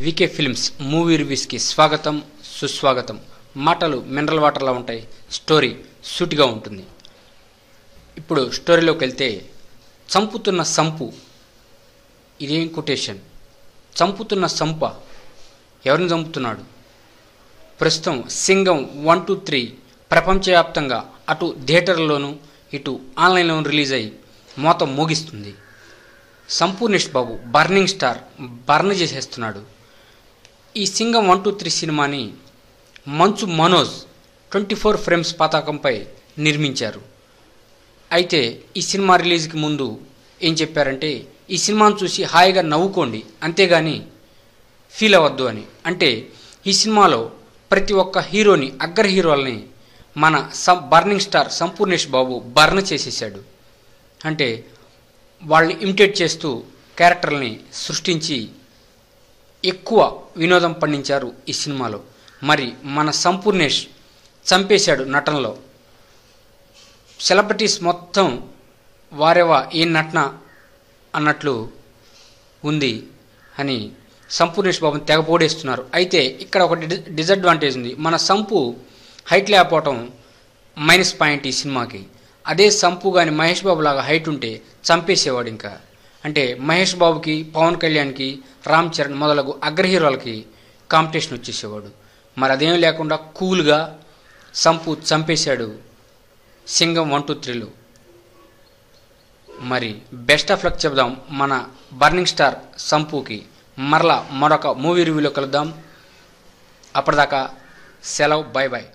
VK films movie రివ్యూస్కి స్వాగతం సుస్వాగతం. మాటలు మినరల్ వాటర్లా ఉంటాయి, స్టోరీ సూటిగా ఉంటుంది. ఇప్పుడు స్టోరీలోకి వెళ్తే, చంపుతున్న సంపు. ఇదేం కొటేషన్? చంపుతున్న సంప ఎవరిని చంపుతున్నాడు? ప్రస్తుతం సింగం 1, 2, 3 ప్రపంచవ్యాప్తంగా అటు థియేటర్లలోనూ ఇటు ఆన్లైన్లోనూ రిలీజ్ అయ్యి మోత మోగిస్తుంది. Sampoornesh Babu burning star burn చేసేస్తున్నాడు. ఈ సింగం 1, 2, 3 సినిమాని మంచు మనోజ్ 24 ఫ్రేమ్స్ పతాకంపై నిర్మించారు. అయితే ఈ సినిమా రిలీజ్కి ముందు ఏం చెప్పారంటే, ఈ సినిమాను చూసి హాయిగా నవ్వుకోండి, అంతేగాని ఫీల్ అవ్వద్దు అని. అంటే ఈ సినిమాలో ప్రతి ఒక్క హీరోని, అగ్ర హీరోలని మన burning star Sampoornesh Babu burn చేసేసాడు. అంటే వాళ్ళని ఇమిటేట్ చేస్తూ క్యారెక్టర్ని సృష్టించి ఎక్కువ వినోదం పండించారు ఈ సినిమాలో. మరి మన సంపూర్ణేష్ చంపేశాడు నటనలో. సెలబ్రిటీస్ మొత్తం వారేవా ఏ నటన అన్నట్లు ఉంది అని సంపూర్ణేష్ బాబుని తెగపోడేస్తున్నారు. అయితే ఇక్కడ ఒక డిసడ్వాంటేజ్ ఉంది. మన సంపు హైట్ లేకపోవటం మైనస్ పాయింట్ ఈ సినిమాకి. అదే సంపు కానీ మహేష్ బాబు లాగా హైట్ ఉంటే చంపేసేవాడు. ఇంకా అంటే మహేష్ బాబుకి, పవన్ కళ్యాణ్కి, రామ్ చరణ్ మొదలగు అగ్ర హీరోలకి కాంపిటీషన్ వచ్చేసేవాడు. మరి అదేం లేకుండా కూల్గా సంపు చంపేశాడు సింగం 1, 2, 3లో. మరి బెస్ట్ ఆఫ్ లక్ చెబుదాం మన బర్నింగ్ స్టార్ సంపుకి. మరలా మరొక మూవీ రివ్యూలో కలుద్దాం. అప్పటిదాకా సెలవు, బై బాయ్.